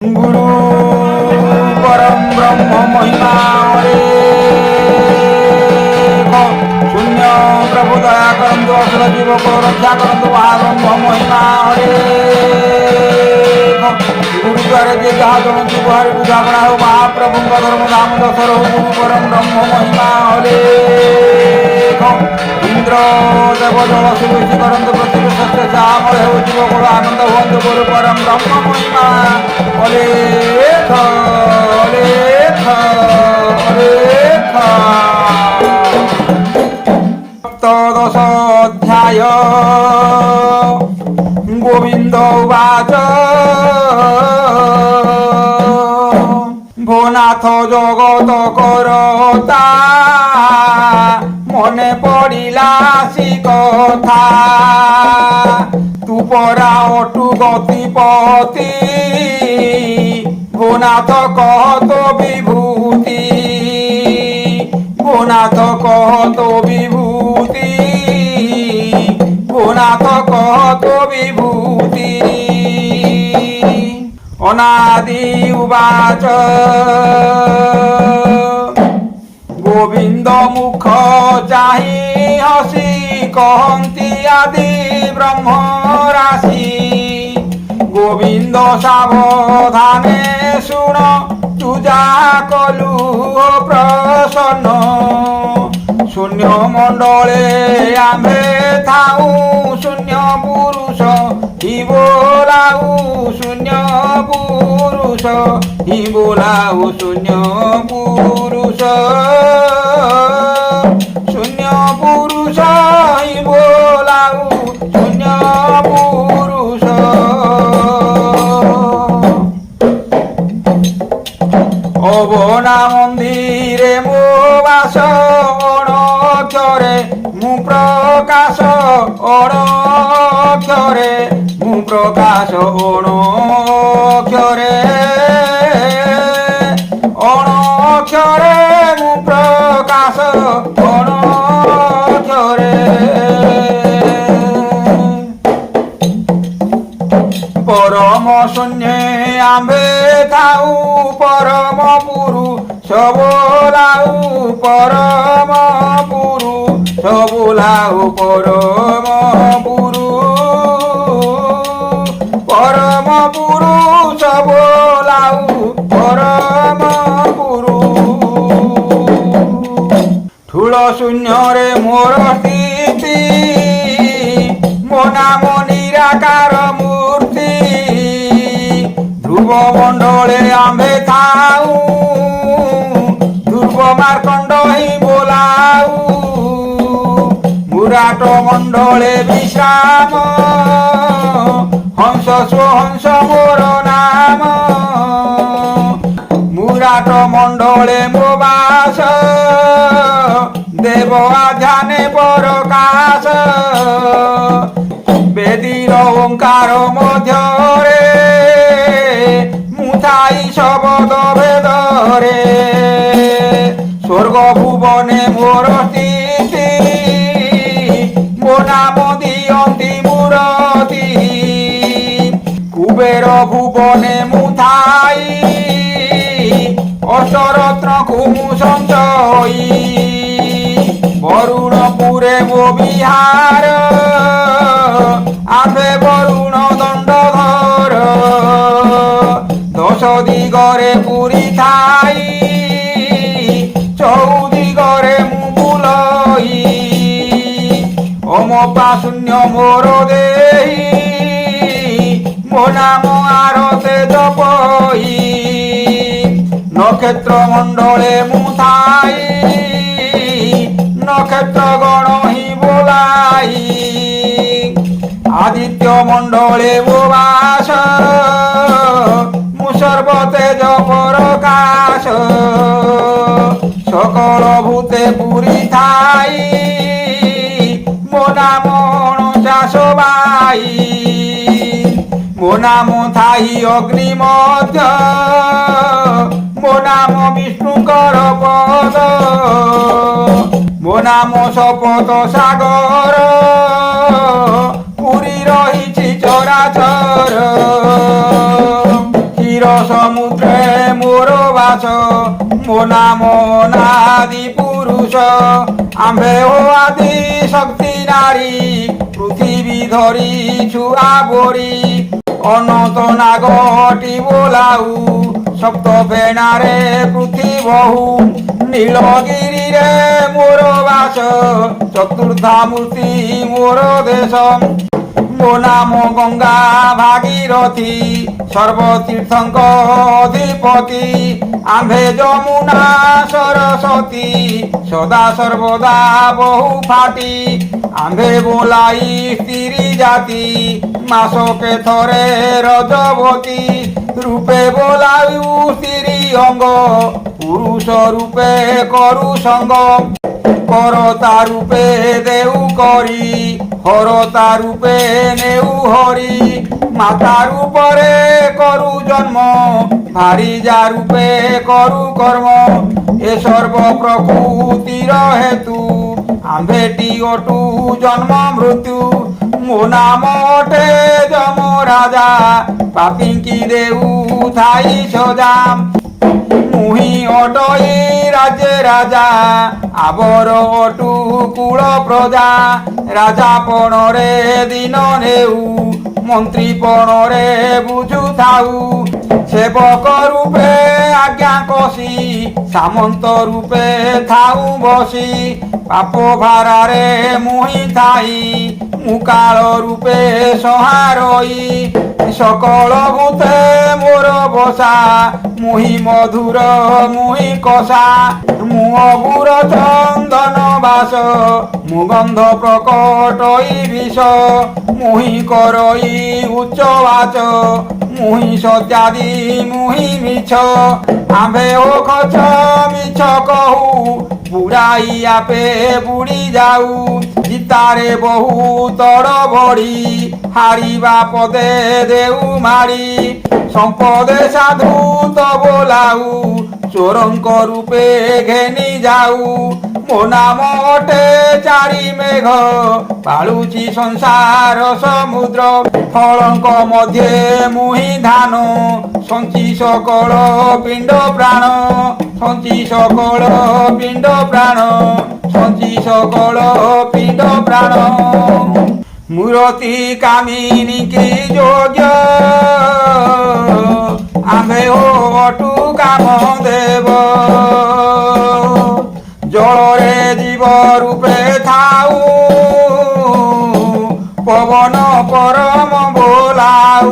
गुरु परम ब्रह्म महिमा शून्य प्रभु दया करंतु असुर जीव को रक्षा करंतु महाब्रह्म महिमा गुरुद्वारे जे जहा जन जीव हरि बुझापड़ा हो महाप्रभु धर्म धाम दशर हो गुरु परम ब्रह्म महिमा इंद्र देव जल सुवृष्टि करंतु पृथ्वी सत्य श्यामल हो जीव को आनंद हुअन्तु गुरु परम ब्रह्म महिमा अलेख अलेख अलेख। सप्तदश अध्याय गोविंद उवाच भोनाथ जगत करता मने पड़िला सी कथा तू परा अटु गतिपति भोनाथ कह तो विभूति भोनाथ कह तो विभूति भोनाथ कह तो विभूति। अनादि उवाच गोविंद मुख चाहि हसी कहन्ति आदि ब्रह्म राशि गोविंद सावधाने शुण तुजा कलु प्रसन्न शून्य मंडले आम्भे थाऊ शून्य पुरुष हि बोलाऊ शून्य पुरुष हि बोलाऊ शून्य पुरुष शून्य पुरुष हि बोलाऊ शून्य पुरुष। अबना मंदिरे मो बास अणक्षरे मु प्रकाश अणक्षरे मु प्रकाश अणक्षरे अणक्षरे मु प्रकाश अणक्षरे। परम शून्य आम्भे थाऊ परम पुरुष बोलाऊ परम पुरुष बोलाऊ परम पुरुष बोलाऊ परम पुरुष। ठूल शून्य रे मोर स्थिति मो नाम निराकार मूर्ति ध्रुव मंडले आम्भे थाऊ ध्रुव मार्कंड ही बोलाऊ मुराट मंडले विश्राम हंस स्वहंस मोर नाम मुराट मंडले मो बास देव आध्याने प्रकाश बेदीर ओंकार मध्यरे मुथाई शब्द भेदरे स्वर्ग भुवने मोर स्थिति मो नाम दियन्ति मूरति कुबेर भुवने मुथाई अष्टरत्न कुमु सञ्चयी वरुणपुरे मो विहार आम्भे वरुण दण्डधर दश दिगरे पुरी थाई चौदिगरे मु बुलई अमपा शून्य मोर देहि मो नाम आरते जपई नक्षत्र मंडले मु थाई नक्षत्र गण ही बोलाई आदित्य मंडले मो बास मु सर्वतेज प्रकाश सकल भूते पुरी थाई मो नाम अणुचाश बाई मो नाम थाई अग्नि मध्य मो नाम विष्णुकर पद मो नाम शपथ सागर पुरी रही चराचर क्षीर সমুদ্রে মোর বাস মো নাম নাদি পুরুষ আম্ভে ও আদি শক্তি নারী পৃথিবী ধরিছু আবরি অনন্ত নাগটি বোলাউ সপ্ত ফেনারে পৃথিবহু নীলগিরিরে মোর বাস চতুর্ধা মূর্তি মোর দেশ মো নাম গঙ্গা ভাগীরথী সর্বতীর্থঙ্ক অধিপতি আম্ভে যমুনা সরস্বতী সদা সর্বদা বহু ফাটি আম্ভে বোলাই স্ত্রী জাতি মাসকে থরে রজবতী রূপে বোলায়ু স্ত্রী অঙ্গ পুরুষ রূপে করু সঙ্গ করতা রূপে দেউ করি হরতা রূপে নেউ হরি মাতা রূপরে করু জন্ম ভারি যা রূপে করু কর্ম এ সর্ব প্রকৃতির হেতু আম্ভেটি অটু জন্ম মৃত্যু মো নাম অটে যম রাজা পাপিঙ্কি দেউ থাই সজা মুহি অটই রাজে রাজা আবর অটু কুল প্রজা রাজা পণরে দিন নেউ মন্ত্রী পণরে বুঝু থাউ সেবক রূপে আজ্ঞা কষি সামন্ত রূপে থাউ বসি পাপ ভারারে মুহি থাই মুকাল রূপে সহারই সকল ভূতে মোর বসা মুহি মধুর মুহি কষা মু অগুর চন্দন বাস মু গন্ধ প্রকটই বিষ মুহি করই উচ্চ বাচ মুহি সত্যাদি মুহি মিছ আম্ভে ও খচ মিছ কহু বুড়াই আপে বুড়ি যাউ গীতারে বহু তর বড়ি হারিবা পদে দেউ মারি সম্পদে সাধু তো বোলাউ চোরঙ্ক রূপে ঘেনি যাউ মো নাম অটে চারি মেঘ পালুছি সংসার সমুদ্র ফলঙ্ক মধ্যে মুহি ধান সঞ্চি সকল পিণ্ড প্রাণ সঞ্চি সকল পিণ্ড প্রাণ সঞ্চি সকল পিণ্ড প্রাণ মূরতি কামিনী কি যোগ্য আম্ভে ও অটু কাম দেব জলরে জীব রূপে থাউ পবন পরম বোলাউ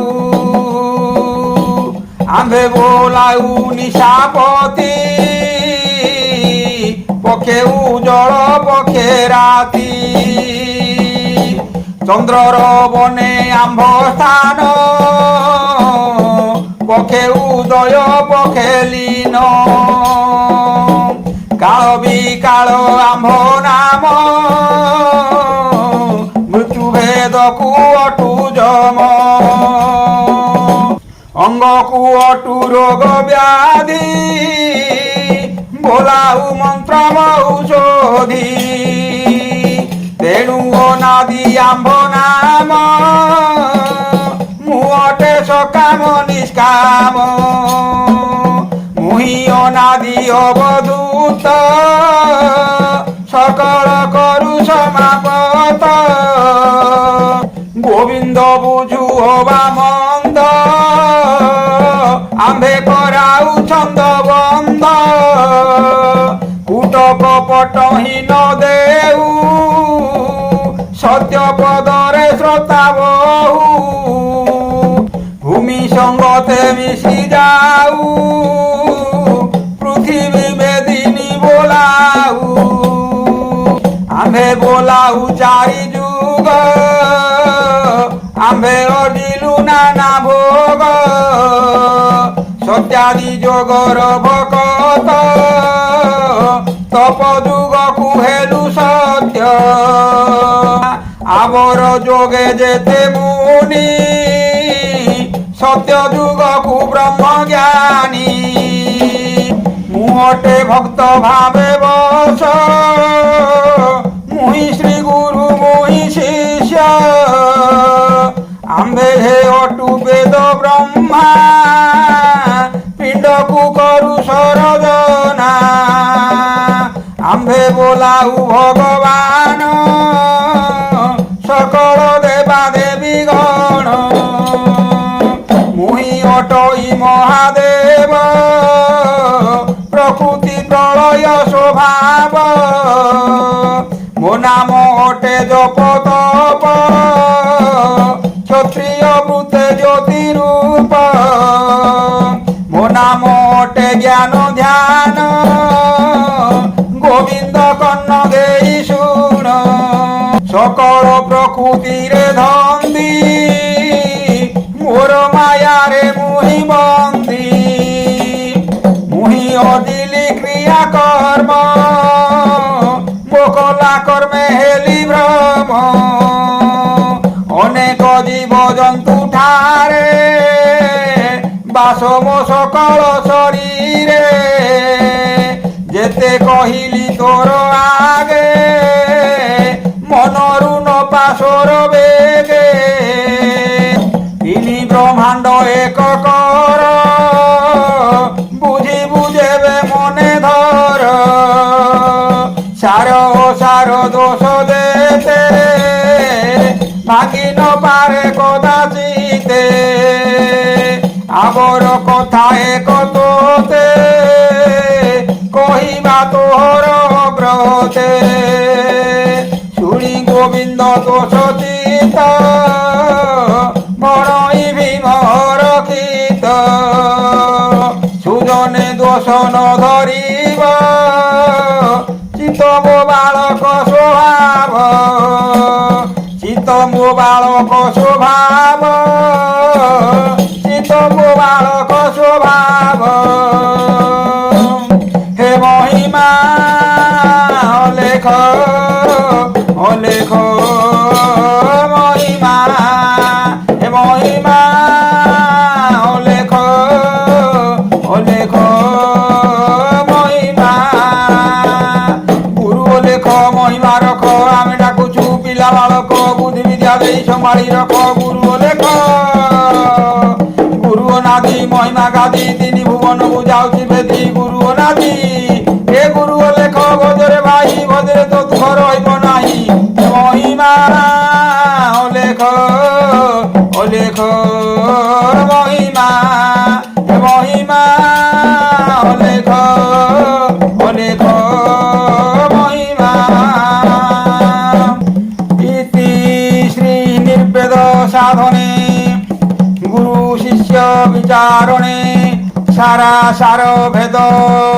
আম্ভে বোলাউ নিশাপতি পক্ষেউ জল পক্ষে রাতি চন্দ্রর বনে আম্ভ স্থান পক্ষে উদয় পক্ষে লীন কাল বিকাল আম্ভ নাম মৃত্যু ভেদকু অটু যম অঙ্গকু অটু রোগ ব্যাধি বোলাউ মন্ত্র ঔষধি তেণু অনাদি আম্ভ নাম মু অটে সকাম নিষ্কাম মুহি অনাদি অবধূত সকল করু সমাপত গোবিন্দ বুঝু হবা মন্দ আম্ভে করাউ ছন্দ বন্ধ কুট কপটহীন দেউ সত্য পদরে শ্রোতা বহু ভূমি সঙ্গতে মিশি যাউ পৃথিবী বেদিনী বোলাউ আম্ভে বোলাউ চারি যুগ আম্ভে অডিলু নানা ভোগ সত্যাদি যোগর ভকত তপ যুগ কুহেলু সত্য আবর যোগে যেতে মুনি সত্য যুগ কু ব্রহ্ম জ্ঞানী মুহটে ভক্ত ভাবে বস মুহি শ্রী গুরু মুহি শিষ্য আম্ভে হে অটু বেদ ব্রহ্মা ସବୁ କରୁ ସରଜନା ଆମ୍ଭେ ବୋଲାଉ ଭଗବାନ সকল দেবা দেবী গণ মুহি অটই মহাদেব প্রকৃতি প্রলয় স্বভাব মো নাম অটে জপ তপ ক্ষত্রিয় বৃতে জ্যোতি রূপ মো নাম অটে জ্ঞান ধ্যান গোবিন্দ কর্ণ দেই শুণ সকল প্রকৃতিরে ধন্দি মোর মায়ারে মুহি বন্দি মুহি অদিলি ক্রিয়া কর্ম মোকলা কর্মে হেলি ভ্রম অনেক জীব জন্তু ঠারে বাসম সকল শরীরে যেতে কহিলি তোর আগে মনরু নপাশর বেগে তিনি ব্রহ্মাণ্ড এক কর বুঝি বুঝেবে মনে ধর সার সার দোষ দেতে ভাগি ন পারে কদাচিতে আবর কথা একতে কহিবা তোর ব্রতে শুনি গোবিন্দ দোষ চিত বড়ই ভীমর কীত সুজনে দোষ ন ধরিব চিত মো বালক স্বভাব চিত মো বালক স্বভাব চিত মো বালক স্বভাব হে মহিমা অলেখ অলেখ মহিমা হে মহিমা অলেখ অলেখ মহিমা গুরু অলেখ মহিমা রখ আমি ডাকুছু পিলা বালক বুদ্ধি বিদ্যা দেই সম্ভাળી রখ গুরু অলেখ গুরু অনাদি মহিমা গাদি তিনি ভুবন বুঝাউছি বেদি গুরু অনাদি এ গুরু অলেখ ভজরে ভাই ভজরে তো দুঃখ রহিব নাই মহিমা অলেখ অলেখ মহিমা মহিমা অলেখ অলেখ মহিমা ইতি শ্রী নির্বেদ সাধনে গুরু শিষ্য বিচারণে সারা সার ভেদ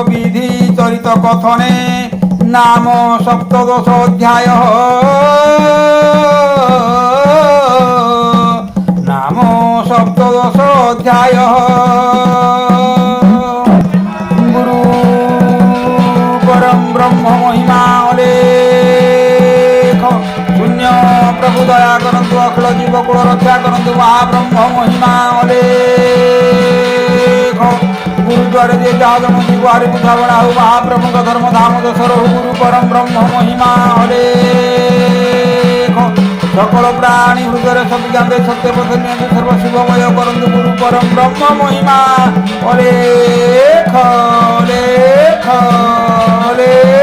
বিধি চরিত কথনে নাম সপ্তদশ অধ্যায় নাম সপ্তদশ অধ্যায় গুরু পরম ব্রহ্ম মহিমা অলেখ শূন্য প্রভু দয়া করন্তু অখিল জীবকুল রক্ষা করন্তু মহাব্রহ্ম মহিমা অলেখ গুরুদ্বারে যে যাজন গুহারি বুঝাবনা হো মহাপ্রভুଙ୍କ ধর্ম ধাম দশর গুরু পরম ব্রহ্ম মহিমা অলেখ সকল প্রাণী হৃদয়ে সবিজ্ঞানে সত্য পথ নিয়ন্ত্রণ সর্ব শুভময় করন্তু গুরু পরম ব্রহ্ম মহিমা অলেখ অলেখ অলেখ